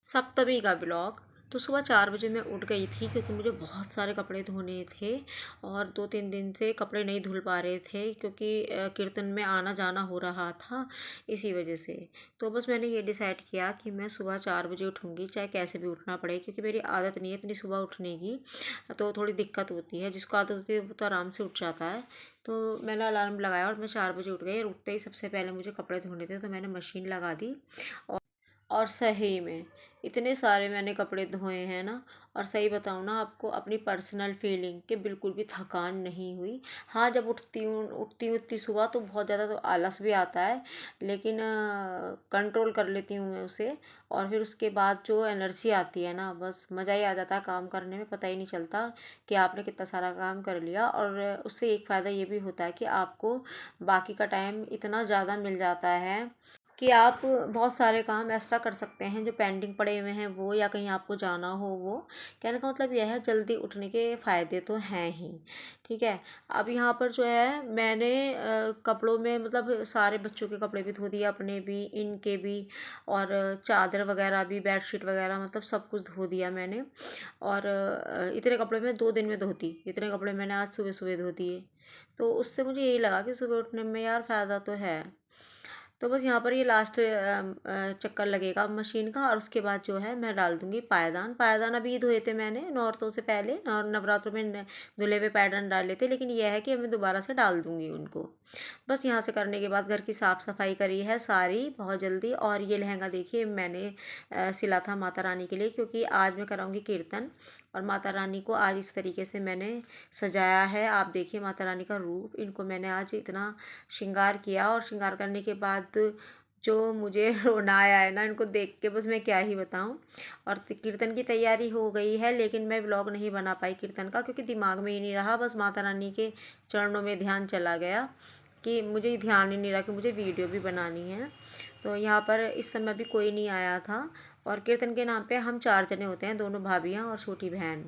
सप्तमी का ब्लॉग। तो सुबह 4 बजे मैं उठ गई थी क्योंकि मुझे बहुत सारे कपड़े धोने थे और 2-3 दिन से कपड़े नहीं धुल पा रहे थे क्योंकि कीर्तन में आना जाना हो रहा था, इसी वजह से। तो बस मैंने ये डिसाइड किया कि मैं सुबह 4 बजे उठूँगी, चाहे कैसे भी उठना पड़े, क्योंकि मेरी आदत नहीं है इतनी सुबह उठने की। तो थोड़ी दिक्कत होती है, जिसको आदत होती है वो तो आराम से उठ जाता है। तो मैंने अलार्म लगाया और मैं 4 बजे उठ गई और उठते ही सबसे पहले मुझे कपड़े धोने थे, तो मैंने मशीन लगा दी। और सही में इतने सारे मैंने कपड़े धोए हैं ना। और सही बताऊँ ना आपको, अपनी पर्सनल फीलिंग कि बिल्कुल भी थकान नहीं हुई। हाँ, जब उठती हूँ इतनी सुबह तो बहुत ज़्यादा तो आलस भी आता है, लेकिन कंट्रोल कर लेती हूँ मैं उसे। और फिर उसके बाद जो एनर्जी आती है ना, बस मज़ा ही आ जाता है काम करने में, पता ही नहीं चलता कि आपने कितना सारा काम कर लिया। और उससे एक फ़ायदा ये भी होता है कि आपको बाकी का टाइम इतना ज़्यादा मिल जाता है कि आप बहुत सारे काम एक्स्ट्रा कर सकते हैं जो पेंडिंग पड़े हुए हैं वो, या कहीं आपको जाना हो वो। कहने का मतलब यह है, जल्दी उठने के फ़ायदे तो हैं ही। ठीक है। अब यहाँ पर जो है मैंने कपड़ों में मतलब सारे बच्चों के कपड़े भी धो दिए, अपने भी, इनके भी। और चादर वगैरह भी, बेडशीट वगैरह, मतलब सब कुछ धो दिया मैंने। और इतने कपड़े मैं 2 दिन में धोती, इतने कपड़े मैंने आज सुबह सुबह धो दिए। तो उससे मुझे यही लगा कि सुबह उठने में यार फ़ायदा तो है। तो बस यहाँ पर ये लास्ट चक्कर लगेगा मशीन का, और उसके बाद जो है मैं डाल दूँगी पायदान। पायदान अभी धोए थे मैंने नौरतों से पहले, और नवरात्रों में धुले हुए पायदान डाले थे, लेकिन यह है कि मैं दोबारा से डाल दूँगी उनको। बस यहाँ से करने के बाद घर की साफ़ सफाई करी है सारी बहुत जल्दी। और ये लहंगा देखिए मैंने सिला था माता रानी के लिए, क्योंकि आज मैं कराऊँगी कीर्तन। और माता रानी को आज इस तरीके से मैंने सजाया है। आप देखिए माता रानी का रूप, इनको मैंने आज इतना श्रृंगार किया। और श्रृंगार करने के बाद जो मुझे रोना आया है ना इनको देख के, बस मैं क्या ही बताऊं। और कीर्तन की तैयारी हो गई है, लेकिन मैं व्लॉग नहीं बना पाई कीर्तन का, क्योंकि दिमाग में ही नहीं रहा, बस माता रानी के चरणों में ध्यान चला गया कि मुझे ध्यान ही नहीं रहा कि मुझे वीडियो भी बनानी है। तो यहाँ पर इस समय भी कोई नहीं आया था। और कीर्तन के नाम पे हम 4 जने होते हैं, दोनों भाभियाँ और छोटी बहन।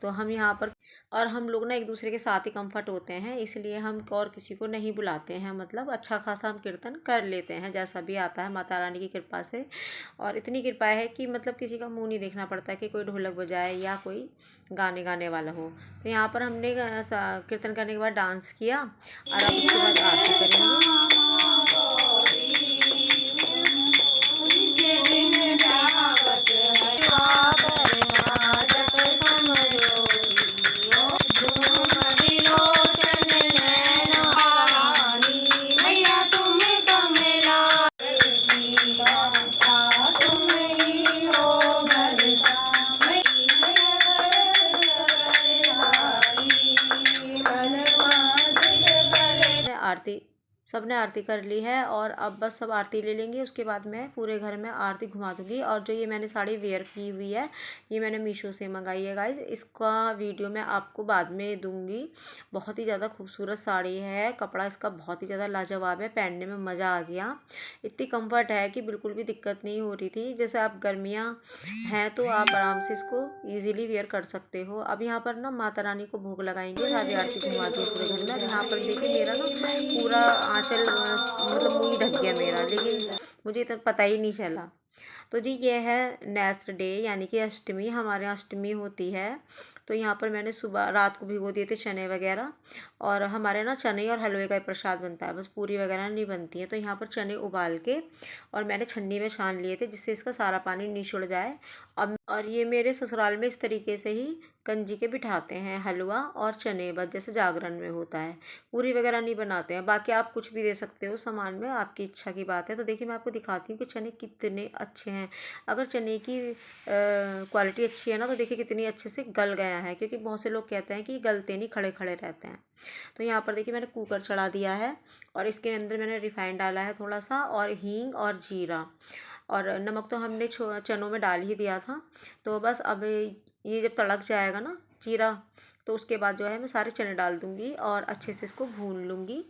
तो हम यहाँ पर, और हम लोग ना एक दूसरे के साथ ही कंफर्ट होते हैं, इसलिए हम और किसी को नहीं बुलाते हैं। मतलब अच्छा खासा हम कीर्तन कर लेते हैं जैसा भी आता है माता रानी की कृपा से। और इतनी कृपा है कि मतलब किसी का मुंह नहीं देखना पड़ता कि कोई ढोलक बजाए या कोई गाने गाने वाला हो। तो यहाँ पर हमने कीर्तन करने के बाद डांस किया, और अब उसके बाद आरती करेंगे। आरती, सबने आरती कर ली है, और अब बस सब आरती ले लेंगे। उसके बाद मैं पूरे घर में आरती घुमा दूँगी। और जो ये मैंने साड़ी वेयर की हुई है, ये मैंने मीशो से मंगाई है गाइज़। इसका वीडियो मैं आपको बाद में दूँगी। बहुत ही ज़्यादा खूबसूरत साड़ी है, कपड़ा इसका बहुत ही ज़्यादा लाजवाब है, पहनने में मज़ा आ गया। इतनी कम्फर्ट है कि बिल्कुल भी दिक्कत नहीं हो रही थी। जैसे आप गर्मियाँ हैं तो आप आराम से इसको ईज़िली वेयर कर सकते हो। अब यहाँ पर ना माता रानी को भोग लगाएंगे, सारी आरती घुमा दी पूरे घर में। अब यहाँ पर देखिए मेरा ना पूरा आँचल मतलब मुँह ही ढक गया मेरा, लेकिन मुझे इतना पता ही नहीं चला। तो जी ये है नेक्स्ट डे, यानी कि अष्टमी। हमारे यहाँ अष्टमी होती है। तो यहाँ पर मैंने सुबह रात को भिगो दिए थे चने वगैरह। और हमारे ना चने और हलवे का ही प्रसाद बनता है, बस पूरी वगैरह नहीं बनती है। तो यहाँ पर चने उबाल के और मैंने छन्नी में छान लिए थे, जिससे इसका सारा पानी निचुड़ जाए। और ये मेरे ससुराल में इस तरीके से ही कंजी के बिठाते हैं, हलवा और चने, बस जैसे जागरण में होता है, पूरी वगैरह नहीं बनाते हैं। बाकी आप कुछ भी दे सकते हो सामान में, आपकी इच्छा की बात है। तो देखिए मैं आपको दिखाती हूँ कि चने कितने अच्छे हैं। अगर चने की क्वालिटी अच्छी है ना, तो देखिए कितनी अच्छे से गल गया है, क्योंकि बहुत से लोग कहते हैं कि गलते नहीं, खड़े खड़े रहते हैं। तो यहाँ पर देखिए मैंने कुकर चढ़ा दिया है, और इसके अंदर मैंने रिफाइंड डाला है थोड़ा सा, और हींग और जीरा। और नमक तो हमने चनों में डाल ही दिया था। तो बस अब ये जब तड़क जाएगा ना जीरा, तो उसके बाद जो है मैं सारे चने डाल दूँगी और अच्छे से इसको भून लूँगी।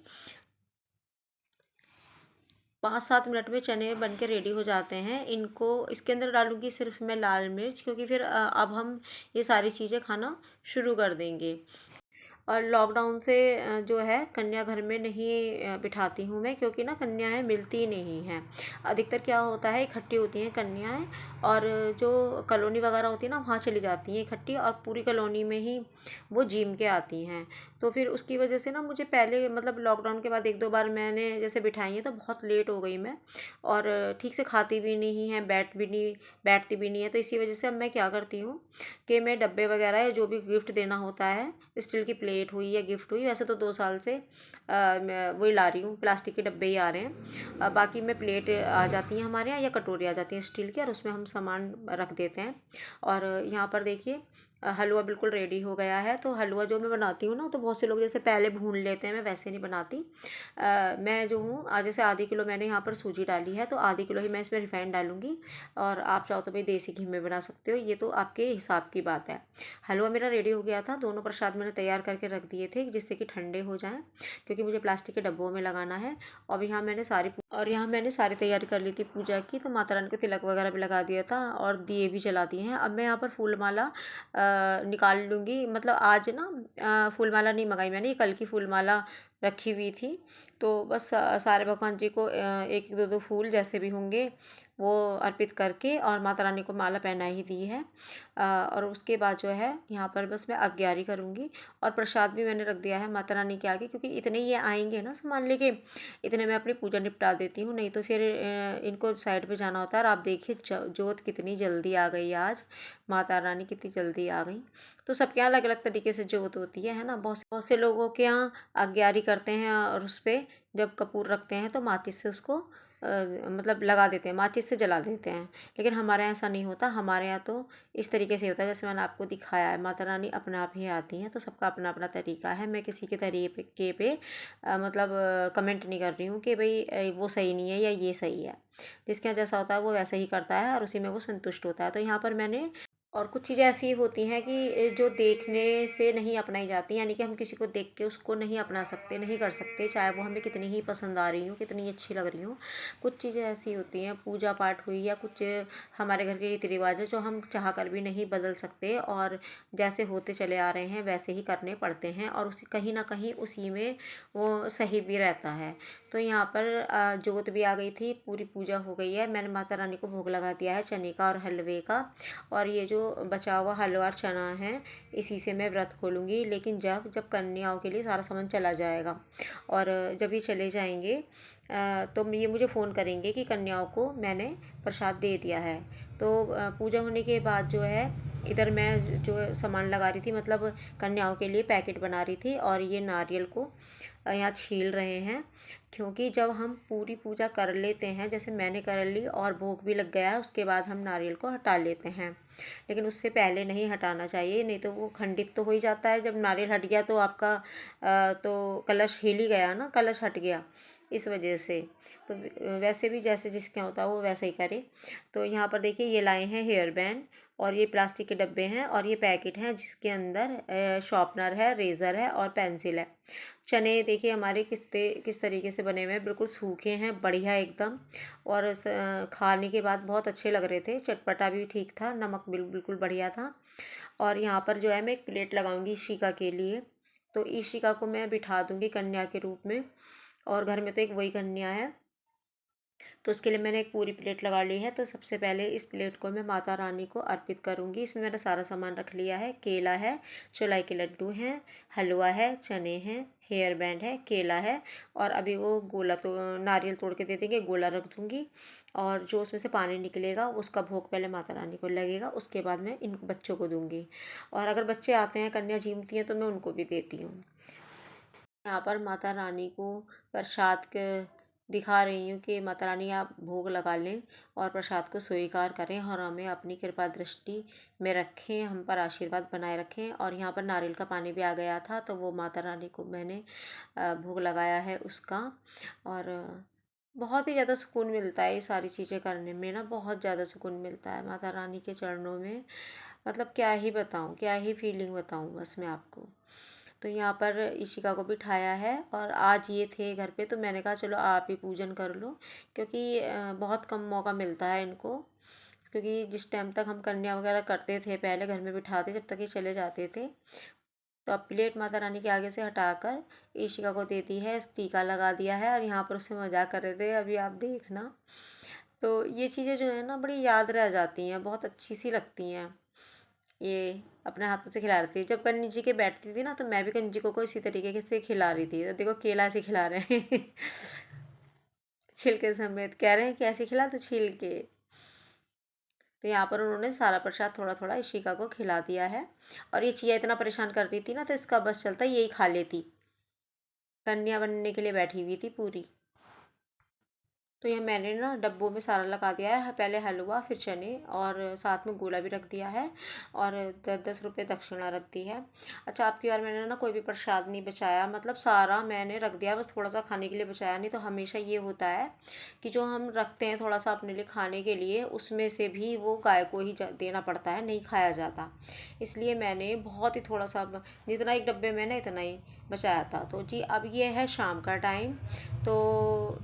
5-7 मिनट में चने बन के रेडी हो जाते हैं। इनको इसके अंदर डालूँगी सिर्फ मैं लाल मिर्च, क्योंकि फिर अब हम ये सारी चीज़ें खाना शुरू कर देंगे। और लॉकडाउन से जो है कन्या घर में नहीं बिठाती हूँ मैं, क्योंकि ना कन्याएँ मिलती नहीं हैं। अधिकतर क्या होता है, इकट्ठी होती हैं कन्याएँ, और जो कॉलोनी वगैरह होती है ना वहाँ चली जाती हैं इकट्ठी, और पूरी कॉलोनी में ही वो जिम के आती हैं। तो फिर उसकी वजह से ना मुझे पहले मतलब लॉकडाउन के बाद एक दो बार मैंने जैसे बिठाई हैं तो बहुत लेट हो गई मैं, और ठीक से खाती भी नहीं है, बैठती भी नहीं है। तो इसी वजह से अब मैं क्या करती हूँ कि मैं डब्बे वगैरह या जो भी गिफ्ट देना होता है, स्टील की प्लेट हुई या गिफ्ट हुई, वैसे तो 2 साल से मैं वही ला रही हूँ, प्लास्टिक के डब्बे ही आ रहे हैं। बाकी में प्लेट आ जाती हैं हमारे यहाँ, या कटोरी आ जाती है स्टील की, और उसमें हम सामान रख देते हैं। और यहाँ पर देखिए हलवा बिल्कुल रेडी हो गया है। तो हलवा जो मैं बनाती हूँ ना, तो बहुत से लोग जैसे पहले भून लेते हैं, मैं वैसे नहीं बनाती। मैं जो हूँ आज जैसे आधी किलो मैंने यहाँ पर सूजी डाली है, तो आधी किलो ही मैं इसमें रिफाइंड डालूँगी। और आप चाहो तो भाई देसी घी में बना सकते हो, ये तो आपके हिसाब की बात है। हलवा मेरा रेडी हो गया था, दोनों प्रसाद मैंने तैयार करके रख दिए थे जिससे कि ठंडे हो जाएं, क्योंकि मुझे प्लास्टिक के डब्बों में लगाना है। और यहाँ मैंने सारी तैयारी कर ली थी पूजा की, तो माता रानी को तिलक वगैरह भी लगा दिया था और दिए भी जला दिए हैं। अब मैं यहाँ पर फूल माला निकाल लूँगी। मतलब आज ना फूल माला नहीं मंगाई मैंने, ये कल की फूल माला रखी हुई थी। तो बस सारे भगवान जी को एक एक दो दो फूल जैसे भी होंगे वो अर्पित करके और माता रानी को माला पहना ही दी है। और उसके बाद जो है यहाँ पर बस मैं आज्ञारी करूँगी, और प्रसाद भी मैंने रख दिया है माता रानी के आगे, क्योंकि इतने ये आएंगे ना सामान लेके, इतने मैं अपनी पूजा निपटा देती हूँ, नहीं तो फिर इनको साइड पे जाना होता है। और आप देखिए जोत कितनी जल्दी आ गई आज, माता रानी कितनी जल्दी आ गई। तो सबके यहाँ अलग अलग तरीके से जोत होती है ना। बहुत से लोगों के यहाँ आज्ञारी करते हैं, और उस पर जब कपूर रखते हैं तो माचिस से उसको मतलब लगा देते हैं, माचिस से जला देते हैं। लेकिन हमारे यहाँ ऐसा नहीं होता, हमारे यहाँ तो इस तरीके से होता है जैसे मैंने आपको दिखाया है। माता रानी अपने आप ही आती हैं, तो सबका अपना अपना तरीका है। मैं किसी के तरीके पे मतलब कमेंट नहीं कर रही हूँ कि भाई वो सही नहीं है या ये सही है। जिसके यहाँ जैसा होता है वो वैसे ही करता है और उसी में वो संतुष्ट होता है। तो यहाँ पर मैंने और कुछ चीज़ें ऐसी होती हैं कि जो देखने से नहीं अपनाई जाती, यानी कि हम किसी को देख के उसको नहीं अपना सकते, नहीं कर सकते, चाहे वो हमें कितनी ही पसंद आ रही हो, कितनी अच्छी लग रही हो। कुछ चीज़ें ऐसी होती हैं, पूजा पाठ हुई या कुछ हमारे घर के रीति रिवाज है, जो हम चाह कर भी नहीं बदल सकते, और जैसे होते चले आ रहे हैं वैसे ही करने पड़ते हैं, और उसी कहीं ना कहीं उसी में वो सही भी रहता है। तो यहाँ पर जोत भी आ गई थी, पूरी पूजा हो गई है। मैंने माता रानी को भोग लगा दिया है चने का और हलवे का, और ये जो बचा हुआ हलवा और चना है इसी से मैं व्रत खोलूँगी। लेकिन जब जब कन्याओं के लिए सारा सामान चला जाएगा, और जब ये चले जाएंगे तो ये मुझे फ़ोन करेंगे कि कन्याओं को मैंने प्रसाद दे दिया है। तो पूजा होने के बाद जो है इधर मैं जो सामान लगा रही थी, मतलब कन्याओं के लिए पैकेट बना रही थी, और ये नारियल को यहाँ छील रहे हैं। क्योंकि जब हम पूरी पूजा कर लेते हैं, जैसे मैंने कर ली और भोग भी लग गया है, उसके बाद हम नारियल को हटा लेते हैं। लेकिन उससे पहले नहीं हटाना चाहिए, नहीं तो वो खंडित तो हो ही जाता है। जब नारियल हट गया तो आपका तो कलश हिल ही गया ना, कलश हट गया इस वजह से। तो वैसे भी जैसे जिसके होता है वो वैसे ही करे। तो यहाँ पर देखिए ये लाए हैं हेयर बैंड, और ये प्लास्टिक के डब्बे हैं, और ये पैकेट हैं जिसके अंदर शॉर्पनर है, रेज़र है और पेंसिल है। चने देखिए हमारे किस तरीके से बने हुए हैं, बिल्कुल सूखे हैं, बढ़िया एकदम। और खाने के बाद बहुत अच्छे लग रहे थे, चटपटा भी ठीक था, नमक बिल्कुल बढ़िया था। और यहाँ पर जो है मैं एक प्लेट लगाऊंगी इशिका के लिए। तो इशिका को मैं बिठा दूंगी कन्या के रूप में, और घर में तो एक वही कन्या है। तो उसके लिए मैंने एक पूरी प्लेट लगा ली है। तो सबसे पहले इस प्लेट को मैं माता रानी को अर्पित करूँगी। इसमें मैंने सारा सामान रख लिया है, केला है, चौलाई के लड्डू हैं, हलवा है, चने हैं, हेयर बैंड है, केला है, और अभी वो गोला तो नारियल तोड़ के दे देंगे, गोला रख दूँगी। और जो उसमें से पानी निकलेगा उसका भोग पहले माता रानी को लगेगा, उसके बाद मैं इन बच्चों को दूँगी। और अगर बच्चे आते हैं, कन्या झूमती हैं, तो मैं उनको भी देती हूँ। यहाँ पर माता रानी को प्रसाद के दिखा रही हूँ कि माता रानी आप भोग लगा लें और प्रसाद को स्वीकार करें, और हमें अपनी कृपा दृष्टि में रखें, हम पर आशीर्वाद बनाए रखें। और यहाँ पर नारियल का पानी भी आ गया था, तो वो माता रानी को मैंने भोग लगाया है उसका। और बहुत ही ज़्यादा सुकून मिलता है ये सारी चीज़ें करने में ना, बहुत ज़्यादा सुकून मिलता है माता रानी के चरणों में। मतलब क्या ही बताऊँ, क्या ही फीलिंग बताऊँ बस मैं आपको। तो यहाँ पर इशिका को बिठाया है, और आज ये थे घर पे, तो मैंने कहा चलो आप ही पूजन कर लो, क्योंकि बहुत कम मौका मिलता है इनको। क्योंकि जिस टाइम तक हम कन्या वगैरह करते थे पहले घर में बिठाते, जब तक ये चले जाते थे, तो अब प्लेट माता रानी के आगे से हटाकर इशिका को देती है, टीका लगा दिया है, और यहाँ पर उससे मजाक कर रहे थे, अभी आप देखना। तो ये चीज़ें जो है ना बड़ी याद रह जाती हैं, बहुत अच्छी सी लगती हैं। ये अपने हाथों से खिला रही थी। जब कन्नी जी के बैठती थी ना तो मैं भी कन्नी को इसी तरीके से खिला रही थी। तो देखो केला ऐसे खिला रहे हैं छिलके समेत, कह रहे हैं कि ऐसे खिला तो छील के। तो यहाँ पर उन्होंने सारा प्रसाद थोड़ा थोड़ा इशिका को खिला दिया है। और ये चिया इतना परेशान कर रही थी ना तो इसका बस चलता यही खा लेती, कन्या बनने के लिए बैठी हुई थी पूरी। तो ये मैंने ना डब्बों में सारा लगा दिया है, पहले हलवा फिर चने और साथ में गोला भी रख दिया है और 10-10 रुपये दक्षिणा रख दी है। अच्छा, आपकी बार मैंने ना कोई भी प्रसाद नहीं बचाया, मतलब सारा मैंने रख दिया, बस थोड़ा सा खाने के लिए बचाया नहीं। तो हमेशा ये होता है कि जो हम रखते हैं थोड़ा सा अपने लिए खाने के लिए, उसमें से भी वो गाय को ही देना पड़ता है, नहीं खाया जाता। इसलिए मैंने बहुत ही थोड़ा सा, जितना एक डब्बे में ना इतना ही बचाया था। तो जी अब ये है शाम का टाइम। तो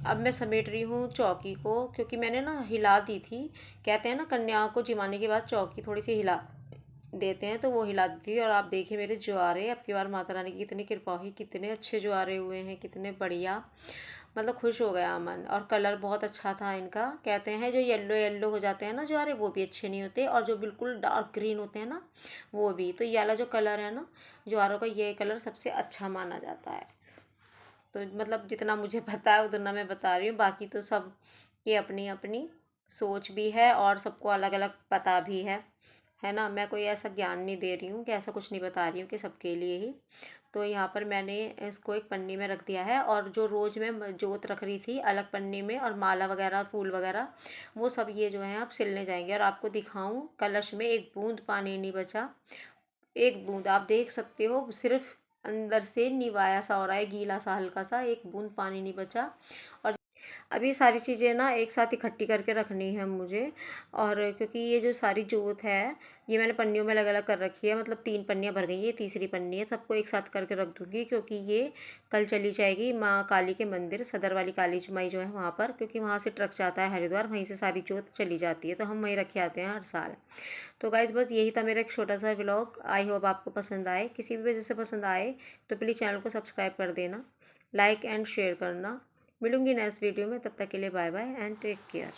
अब मैं समेट रही हूँ चौकी को, क्योंकि मैंने ना हिला दी थी। कहते हैं ना कन्या को जिमाने के बाद चौकी थोड़ी सी हिला देते हैं, तो वो हिला दी थी। और आप देखिए मेरे ज्वारे, अब की बार माता रानी की कितनी कृपा हुई, कितने अच्छे ज्वारे हुए हैं, कितने बढ़िया। मतलब खुश हो गया मन। और कलर बहुत अच्छा था इनका। कहते हैं जो येलो येलो हो जाते हैं ना ज्वारे, वो भी अच्छे नहीं होते, और जो बिल्कुल डार्क ग्रीन होते हैं ना, वो भी। तो ये वाला जो कलर है ना ज्वारों का, ये कलर सबसे अच्छा माना जाता है। तो मतलब जितना मुझे पता है उतना मैं बता रही हूँ, बाकी तो सब की अपनी अपनी सोच भी है और सबको अलग अलग पता भी है ना। मैं कोई ऐसा ज्ञान नहीं दे रही हूँ कि ऐसा कुछ नहीं बता रही हूँ कि सबके लिए ही। तो यहाँ पर मैंने इसको एक पन्नी में रख दिया है, और जो रोज़ मैं जोत रख रही थी अलग पन्नी में, और माला वगैरह फूल वगैरह, वो सब ये जो है आप सिलने जाएंगे। और आपको दिखाऊं, कलश में एक बूंद पानी नहीं बचा, एक बूंद आप देख सकते हो, सिर्फ अंदर से निवाया सा हो रहा है, गीला सा हल्का सा, एक बूंद पानी नहीं बचा। और अब ये सारी चीज़ें ना एक साथ इकट्ठी करके रखनी है मुझे। और क्योंकि ये जो सारी जोत है ये मैंने पन्नियों में अलग अलग कर रखी है, मतलब 3 पन्नियाँ भर गई, ये तीसरी पन्नी है। सबको एक साथ करके रख दूँगी, क्योंकि ये कल चली जाएगी माँ काली के मंदिर, सदर वाली काली माई जो है वहाँ पर, क्योंकि वहाँ से ट्रक जाता है हरिद्वार, वहीं से सारी जोत चली जाती है, तो हम वहीं रखे आते हैं हर साल। तो गाइज़ बस यही था मेरा एक छोटा सा व्लॉग। आई होप आपको पसंद आए, किसी भी वजह से पसंद आए तो प्लीज़ चैनल को सब्सक्राइब कर देना, लाइक एंड शेयर करना। मिलूंगी नेक्स्ट वीडियो में, तब तक के लिए bye bye and take care.